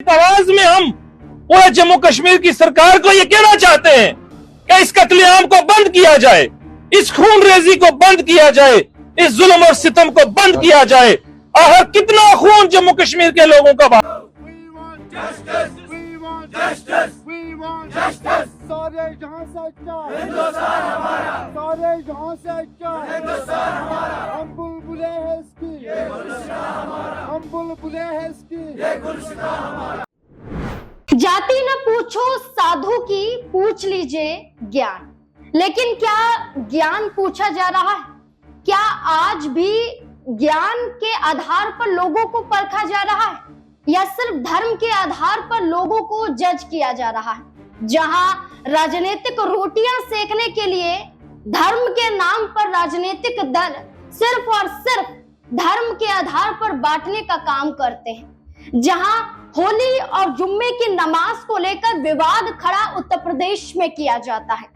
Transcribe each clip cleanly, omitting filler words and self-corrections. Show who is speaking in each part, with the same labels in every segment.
Speaker 1: आवाज में हम पूरे जम्मू कश्मीर की सरकार को ये कहना चाहते हैं कि इस कत्लेआम को बंद किया जाए, इस खून रेजी को बंद किया जाए, इस जुल्म और सितम को बंद किया जाए। आखिर कितना खून जम्मू कश्मीर के लोगों का बहा।
Speaker 2: सारे जहां से अच्छा हिंदुस्तान हमारा, सारे जहां से अच्छा हिंदुस्तान हमारा। हम बुलबुले हैं इसकी, ये गुलशिता हमारा। हम बुलबुले हैं इसकी, ये गुलशिता हमारा।
Speaker 3: जाति न पूछो साधु की, पूछ लीजिए ज्ञान। लेकिन क्या ज्ञान पूछा जा रहा है? क्या आज भी ज्ञान के आधार पर लोगों को परखा जा रहा है या सिर्फ धर्म के आधार पर लोगों को जज किया जा रहा है? जहां राजनीतिक रोटियां सेकने के लिए धर्म के नाम पर राजनीतिक दल सिर्फ और सिर्फ धर्म के आधार पर बांटने का काम करते हैं, जहां होली और जुम्मे की नमाज को लेकर विवाद खड़ा उत्तर प्रदेश में किया जाता है,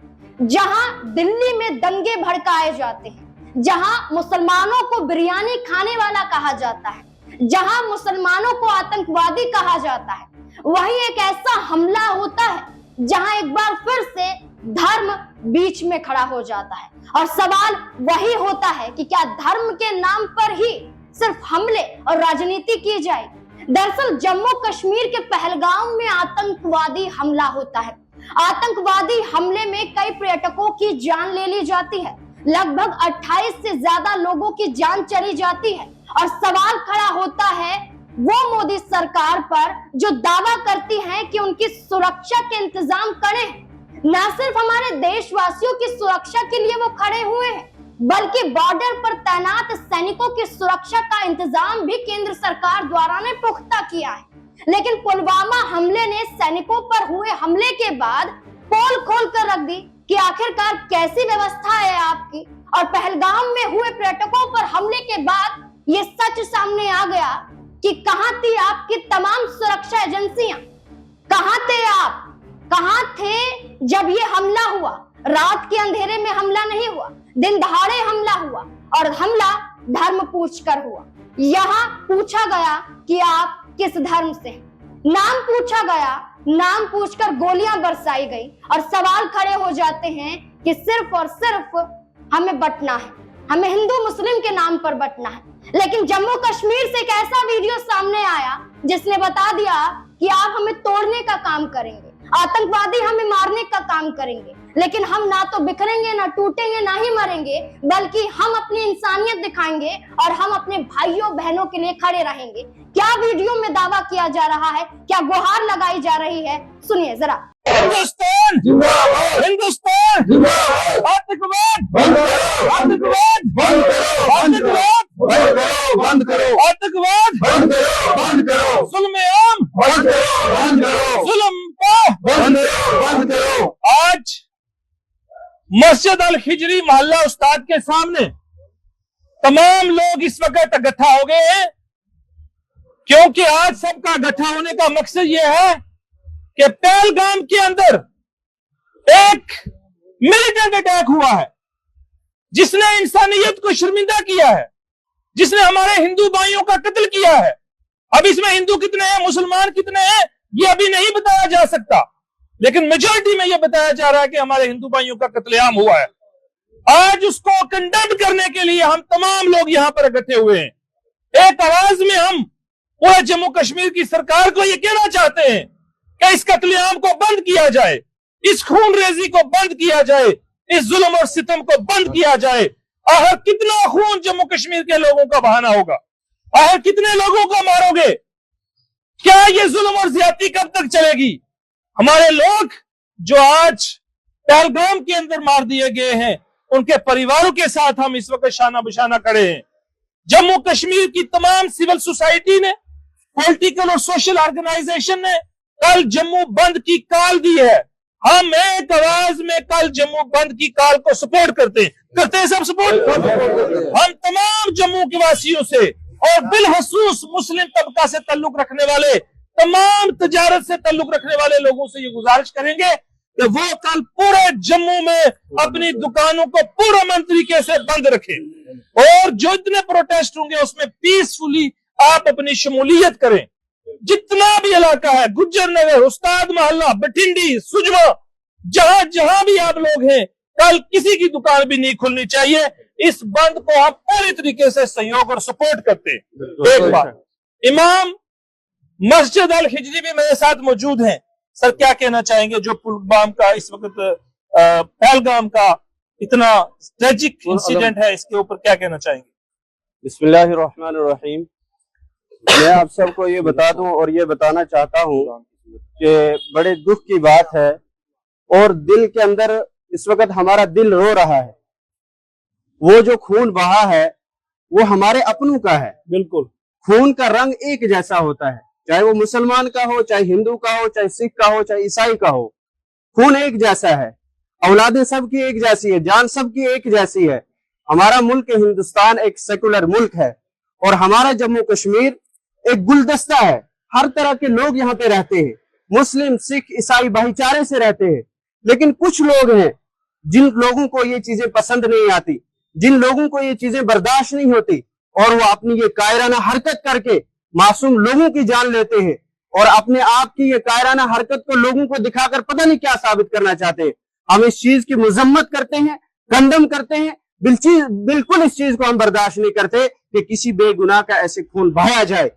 Speaker 3: जहां दिल्ली में दंगे भड़काए जाते हैं, जहां मुसलमानों को बिरयानी खाने वाला कहा जाता है, जहां मुसलमानों को आतंकवादी कहा जाता है, वहीं एक ऐसा हमला होता है जहां एक बार फिर से धर्म बीच में खड़ा हो जाता है। और सवाल वही होता है कि क्या धर्म के नाम पर ही सिर्फ हमले और राजनीति की जाए? दरअसल जम्मू कश्मीर के पहलगाम में आतंकवादी हमला होता है। आतंकवादी हमले में कई पर्यटकों की जान ले ली जाती है, लगभग 28 से ज्यादा लोगों की जान चली जाती है। और सवाल खड़ा होता है वो मोदी सरकार पर जो दावा करती है कि उनकी सुरक्षा के इंतजाम करें। न सिर्फ हमारे देशवासियों की सुरक्षा के लिए वो खड़े हुए हैं, बल्कि बॉर्डर पर तैनात सैनिकों की सुरक्षा का इंतजाम भी केंद्र सरकार द्वारा ने पुख्ता किया है। लेकिन पुलवामा हमले ने सैनिकों पर हुए हमले के बाद पोल खोल कर रख दी कि आखिरकार कैसी व्यवस्था है आपकी। और पहलगाम में हुए पर्यटकों पर हमले के बाद ये सच सामने आ गया कि कहां थी आपकी तमाम सुरक्षा एजेंसियां? कहां थे आप? कहां थे जब ये हमला हुआ? रात के अंधेरे में हमला नहीं हुआ, दिन दहाड़े हमला हुआ, और हमला धर्म पूछकर हुआ। यहाँ पूछा गया कि आप किस धर्म से हैं, नाम पूछा गया, नाम पूछकर गोलियां बरसाई गई, और सवाल खड़े हो जाते हैं कि सिर्फ और सिर्फ हमें बंटना है, हमें हिंदू मुस्लिम के नाम पर बंटना है। लेकिन जम्मू कश्मीर से एक ऐसा वीडियो सामने आया जिसने बता दिया कि आप हमें तोड़ने का काम करेंगे, आतंकवादी हमें मारने का काम करेंगे, लेकिन हम ना तो बिखरेंगे, ना टूटेंगे, ना ही मरेंगे, बल्कि हम अपनी इंसानियत दिखाएंगे और हम अपने भाइयों बहनों के लिए खड़े रहेंगे। क्या वीडियो में दावा किया जा रहा है? क्या गुहार लगाई जा रही है? सुनिए जरा।
Speaker 1: हिंदुस्तान जिंदाबाद, हिंदुस्तान जिंदाबाद, आतंकवाद बंद करो, आतंकवाद बंद करो, आतंकवाद बंद करो, आतंकवाद बंद करो, बंद करो, जुल्म-ए-आम बंद करो, बंद करो, जुल्म को बंद करो, बंद करो। आज मस्जिद अल खिजरी मोहल्ला उस्ताद के सामने तमाम लोग इस वक्त इकट्ठा हो गए हैं, क्योंकि आज सबका इकट्ठा होने का मकसद यह है कि पहलगाम के अंदर एक मिलिटेंट अटैक हुआ है जिसने इंसानियत को शर्मिंदा किया है, जिसने हमारे हिंदू भाइयों का कत्ल किया है। अब इसमें हिंदू कितने हैं, मुसलमान कितने हैं, ये अभी नहीं बताया जा सकता, लेकिन मेजॉरिटी में यह बताया जा रहा है कि हमारे हिंदू भाइयों का कत्लेआम हुआ है। आज उसको कंडेम करने के लिए हम तमाम लोग यहां पर इकट्ठे हुए हैं। एक आवाज में हम पूरे जम्मू कश्मीर की सरकार को यह कहना चाहते हैं कि इस कत्लेआम को बंद किया जाए, इस खून रेजी को बंद किया जाए, इस जुल्म और सितम को बंद किया जाए। आखिर कितना खून जम्मू कश्मीर के लोगों का बहाना होगा? आखिर कितने लोगों को मारोगे? क्या ये जुल्म और ज्यादती कब तक चलेगी? हमारे लोग जो आज पहलगाम के अंदर मार दिए गए हैं, उनके परिवारों के साथ हम इस वक्त शाना बिशाना खड़े हैं। जम्मू कश्मीर की तमाम सिविल सोसाइटी ने, पॉलिटिकल और सोशल ऑर्गेनाइजेशन ने कल जम्मू बंद की कॉल दी है। हम एक आवाज में कल जम्मू बंद की कॉल को सपोर्ट करते हैं सब सपोर्ट। हम तमाम जम्मू के वासियों से और बिलखसूस मुस्लिम तबका से ताल्लुक रखने वाले, तमाम तजारत से ताल्लुक रखने वाले लोगों से ये गुजारिश करेंगे कि वो कल पूरे जम्मू में अपनी दुकानों को पुरअमन तरीके से बंद रखें, और जो इतने प्रोटेस्ट होंगे उसमें पीसफुली आप अपनी शमूलियत करें। जितना भी इलाका है, गुज्जर नगर, उस्ताद मोहल्ला, बठिंडी, सुजमा, जहां जहां भी आप लोग हैं, कल किसी की दुकान भी नहीं खुलनी चाहिए। इस बंद को हम पूरी तरीके से सहयोग और सपोर्ट करते हैं। एक बात, इमाम मस्जिद अल हिजरी भी मेरे साथ मौजूद हैं। सर क्या कहना चाहेंगे जो पुलवामा का इस वक्त पहलगाम का इतना ट्रेजिक इंसिडेंट है, इसके ऊपर क्या कहना चाहेंगे?
Speaker 4: बिस्मिल्लाहिर्रहमानिर्रहीम। मैं आप सबको ये बता दूं और ये बताना चाहता हूं कि बड़े दुख की बात है और दिल के अंदर इस वक्त हमारा दिल रो रहा है। वो जो खून बहा है वो हमारे अपनों का है।
Speaker 1: बिल्कुल,
Speaker 4: खून का रंग एक जैसा होता है, चाहे वो मुसलमान का हो, चाहे हिंदू का हो, चाहे सिख का हो, चाहे ईसाई का हो, खून एक जैसा है। औलादें सबकी एक जैसी है, जान सबकी एक जैसी है। हमारा मुल्क हिंदुस्तान एक सेकुलर मुल्क है और हमारा जम्मू कश्मीर एक गुलदस्ता है। हर तरह के लोग यहाँ पे रहते हैं, मुस्लिम, सिख, ईसाई भाईचारे से रहते हैं। लेकिन कुछ लोग हैं जिन लोगों को ये चीजें पसंद नहीं आती, जिन लोगों को ये चीजें बर्दाश्त नहीं होती और वो अपनी ये कायराना हरकत करके मासूम लोगों की जान लेते हैं और अपने आप की ये कायराना हरकत को लोगों को दिखाकर पता नहीं क्या साबित करना चाहते हैं। हम इस चीज की मजम्मत करते हैं, कंडम करते हैं। बिल्कुल इस चीज को हम बर्दाश्त नहीं करते कि किसी बेगुनाह का ऐसे खून बहाया जाए।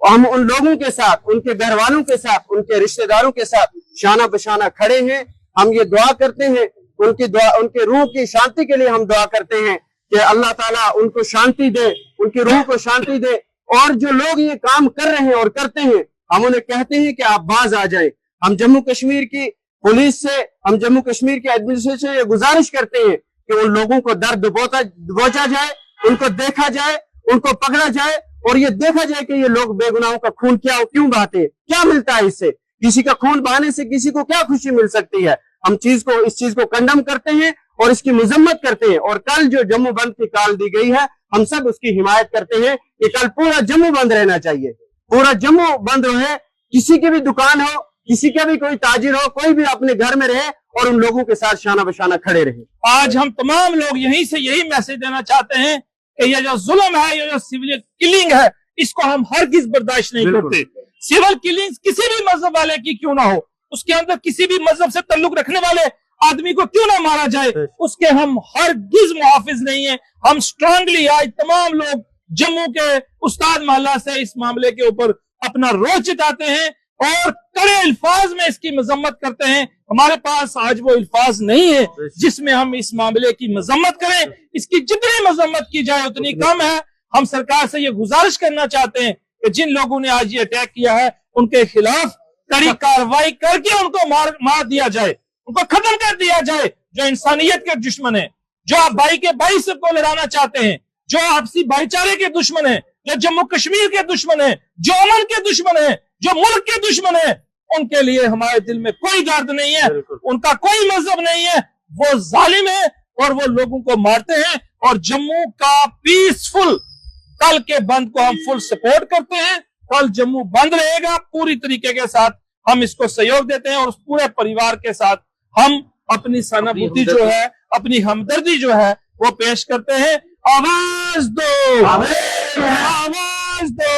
Speaker 4: हम उन लोगों के साथ, उनके घर वालों के साथ, उनके रिश्तेदारों के साथ शाना बशाना खड़े हैं। हम ये दुआ करते हैं, उनके रूह की शांति के लिए हम दुआ करते हैं कि अल्लाह ताला उनको शांति दे, उनकी रूह को शांति दे। और जो लोग ये काम कर रहे हैं और करते हैं, हम उन्हें कहते हैं कि आप बाज आ जाए। हम जम्मू कश्मीर की पुलिस से, हम जम्मू कश्मीर के एडमिनिस्ट्रेशन से ये गुजारिश करते हैं कि उन लोगों को दर्द दबोचा जाए, उनको देखा जाए, उनको पकड़ा जाए और ये देखा जाए कि ये लोग बेगुनाहों का खून क्यों बहाते हैं, क्या मिलता है इससे। किसी का खून बहाने से किसी को क्या खुशी मिल सकती है। हम इस चीज को कंडम करते हैं और इसकी मजम्मत करते हैं। और कल जो जम्मू बंद की कॉल दी गई है, हम सब उसकी हिमायत करते हैं कि कल पूरा जम्मू बंद रहना चाहिए। पूरा जम्मू बंद रहे, किसी की भी दुकान हो, किसी का भी कोई ताजिर हो, कोई भी अपने घर में रहे और उन लोगों के साथ शाना बशाना खड़े रहे।
Speaker 1: आज हम तमाम लोग यहीं से यही मैसेज देना चाहते हैं कि ये जो जुल्म है, ये जो सिविल किलिंग है, इसको हम हरगिज बर्दाश्त नहीं करते। सिविल किलिंग किसी भी मजहब वाले की क्यों ना हो, उसके अंदर किसी भी मजहब से ताल्लुक रखने वाले आदमी को क्यों ना मारा जाए, उसके हम हरगिज मुहाफिज नहीं है। हम स्ट्रांगली आज तमाम लोग जम्मू के उस्ताद मोहल्ला से इस मामले के ऊपर अपना रोष जताते हैं और कड़े अल्फाज में इसकी मजम्मत करते हैं। हमारे पास आज वो अल्फाज नहीं है जिसमें हम इस मामले की मजम्मत करें। इसकी जितनी मजम्मत की जाए उतनी कम है। हम सरकार से ये गुजारिश करना चाहते हैं कि जिन लोगों ने आज ये अटैक किया है, उनके खिलाफ कड़ी कार्रवाई करके उनको मार दिया जाए, उनको खत्म कर दिया जाए। जो इंसानियत के दुश्मन है, जो आप भाई के भाई से को लड़ाना चाहते हैं, जो आपसी भाईचारे के दुश्मन है, जो जम्मू कश्मीर के दुश्मन है, जो अमन के दुश्मन है, जो मुल्क के दुश्मन है, उनके लिए हमारे दिल में कोई दर्द नहीं है, उनका कोई मजहब नहीं है। वो जालिम है और वो लोगों को मारते हैं। और जम्मू का पीसफुल कल के बंद को हम फुल सपोर्ट करते हैं। कल जम्मू बंद रहेगा पूरी तरीके के साथ, हम इसको सहयोग देते हैं और उस पूरे परिवार के साथ हम अपनी सहानुभूति जो है, अपनी हमदर्दी जो है वो पेश करते हैं। आवाज दो, आवाज दो,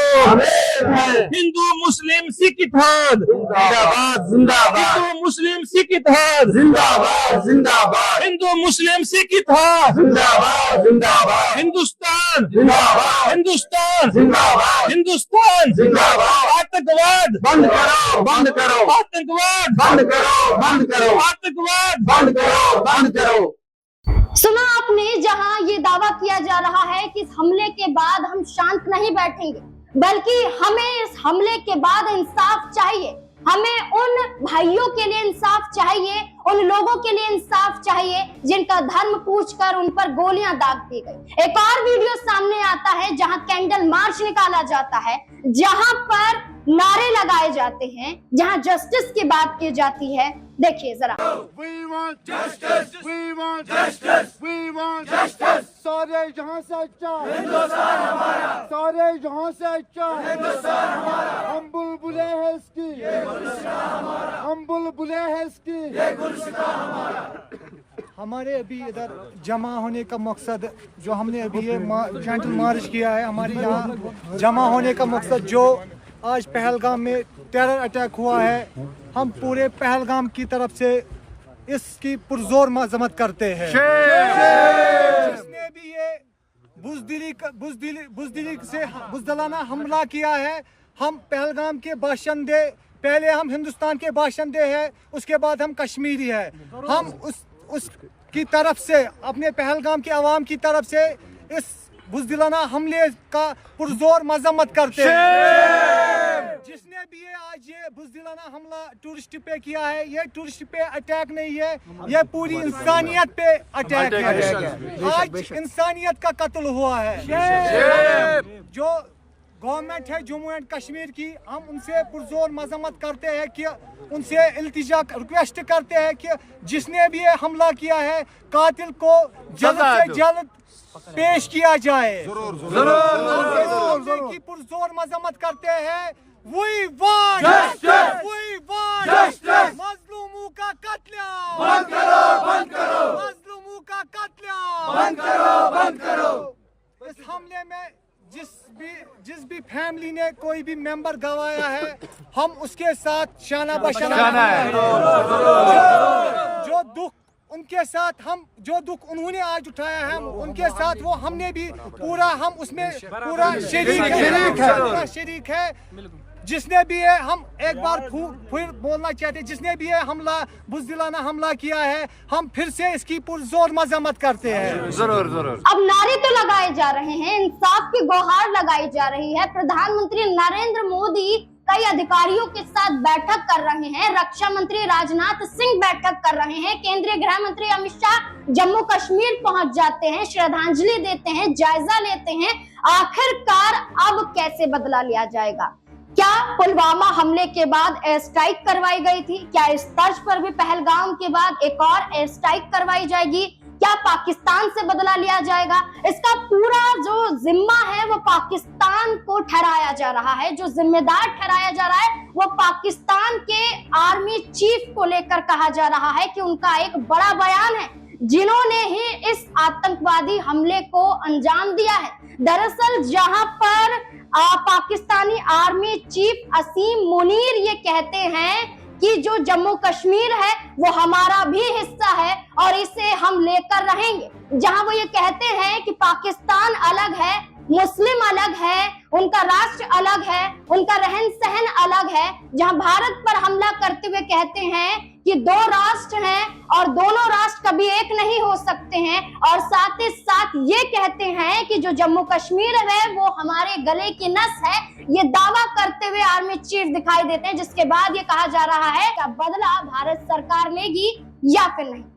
Speaker 1: हिंदू मुस्लिम सिख इत्तेहाद
Speaker 4: जिंदाबाद जिंदाबाद,
Speaker 1: हिंदू मुस्लिम सिख इत्तेहाद
Speaker 4: जिंदाबाद जिंदाबाद,
Speaker 1: हिंदू मुस्लिम सिख इत्तेहाद
Speaker 4: जिंदाबाद जिंदाबाद,
Speaker 1: हिंदुस्तान
Speaker 4: जिंदाबाद,
Speaker 1: हिंदुस्तान
Speaker 4: जिंदाबाद,
Speaker 1: हिंदुस्तान
Speaker 4: जिंदाबाद।
Speaker 1: आतंकवाद
Speaker 4: बंद करो, बंद करो,
Speaker 1: आतंकवाद
Speaker 4: बंद करो, बंद करो,
Speaker 1: आतंकवाद
Speaker 4: बंद करो, बंद करो।
Speaker 3: सुना आपने, जहां ये दावा किया जा रहा है कि इस हमले के बाद हम शांत नहीं बैठेंगे, बल्कि हमें इस हमले के बाद इंसाफ चाहिए। हमें उन भाइयों के लिए इंसाफ चाहिए, उन लोगों के लिए इंसाफ चाहिए जिनका धर्म पूछकर उन पर गोलियां दाग दी गई। एक और वीडियो सामने आता है जहां कैंडल मार्च निकाला जाता है, जहां पर नारे लगाए जाते हैं, जहां जस्टिस की बात की जाती है। देखिए जरा।
Speaker 2: We want justice. We want justice. We want justice. सारे जहां से अच्छा हिंदुस्तान हमारा, सारे जहां से अच्छा हिंदुस्तान हमारा। हम बुलबुले हैं इसकी, ये गुलशिता हमारा। हम बुलबुले हैं इसकी, ये गुलशिता हमारा। हमारे अभी इधर जमा होने का मकसद, जो हमने अभी ये कैंडल मार्च किया है, हमारे यहाँ जमा होने का मकसद जो आज पहलगाम में टेरर अटैक हुआ है, हम पूरे पहलगाम की तरफ से इसकी पुरजोर मजम्मत करते हैं। जिसने भी ये बुज़दिलाना हमला किया है, हम पहलगाम के बाशिंदे, पहले हम हिंदुस्तान के बाशिंदे हैं, उसके बाद हम कश्मीरी है। हम उसकी तरफ से, अपने पहलगाम के अवाम की तरफ से इस बुज़दिलाना हमले का पुरजोर मजम्मत करते हैं। जिसने भी ये आज ये बुज़दिलाना हमला टूरिस्ट पे किया है, ये टूरिस्ट पे अटैक नहीं है, ये पूरी इंसानियत पे अटैक है। आज इंसानियत का कत्ल हुआ है। जो गवर्नमेंट है जम्मू एंड कश्मीर की, हम उनसे पुरजोर मजम्मत करते हैं कि उनसे इल्तिजा रिक्वेस्ट करते हैं कि जिसने भी ये हमला किया है, कातिल को जल्द से जल्द पेश किया जाए। जरूर की पुरजोर मजम्मत करते हैं। We want justice! We want justice! मजलूमों का कत्लेआम बंद करो, बंद करो। मजलूमों का कत्लेआम बंद करो, बंद करो। इस हमले में जिस भी फैमिली ने कोई भी मेंबर गवाया है, हम उसके साथ शाना बशाना है। जो दुख उनके साथ, हम जो दुख उन्होंने आज उठाया है, उनके साथ वो हमने भी पूरा, हम उसमें पूरा शरीक है। जिसने भी है, हम एक बार फिर बोलना चाहते हैं, जिसने भी है हमला, बुज़दिलाना हमला किया है, हम फिर से इसकी पुरजोर मजम्मत करते हैं।
Speaker 4: जरूर जरूर।
Speaker 3: अब नारे तो लगाए जा रहे हैं, इंसाफ की गुहार लगाई जा रही है। प्रधानमंत्री नरेंद्र मोदी कई अधिकारियों के साथ बैठक कर रहे हैं, रक्षा मंत्री राजनाथ सिंह बैठक कर रहे हैं, केंद्रीय गृह मंत्री अमित शाह जम्मू कश्मीर पहुंच जाते हैं, श्रद्धांजलि देते हैं, जायजा लेते हैं। आखिरकार अब कैसे बदला लिया जाएगा? क्या पुलवामा हमले के बाद एयर स्ट्राइक करवाई गई थी? क्या इस तर्ज पर भी पहलगाम के बाद एक और एयर स्ट्राइक करवाई जाएगी? क्या पाकिस्तान से बदला लिया जाएगा? इसका पूरा जो जिम्मा है वो पाकिस्तान को ठहराया जा रहा है। जो जिम्मेदार ठहराया जा रहा है वो पाकिस्तान के आर्मी चीफ को लेकर कहा जा रहा है कि उनका एक बड़ा बयान है, जिन्होंने ही इस आतंकवादी हमले को अंजाम दिया है। दरअसल जहां पर पाकिस्तानी आर्मी चीफ असीम मुनीर ये कहते हैं कि जो जम्मू कश्मीर है वो हमारा भी हिस्सा है और इसे हम लेकर रहेंगे। जहां वो ये कहते हैं कि पाकिस्तान अलग है, मुस्लिम अलग है, उनका राष्ट्र अलग है, उनका रहन सहन अलग है। जहां भारत पर हमला करते हुए कहते हैं कि दो राष्ट्र हैं और दोनों राष्ट्र कभी एक नहीं हो सकते हैं, और साथ ही साथ ये कहते हैं कि जो जम्मू कश्मीर है वो हमारे गले की नस है। ये दावा करते हुए आर्मी चीफ दिखाई देते हैं, जिसके बाद ये कहा जा रहा है कि बदला भारत सरकार लेगी या फिर नहीं।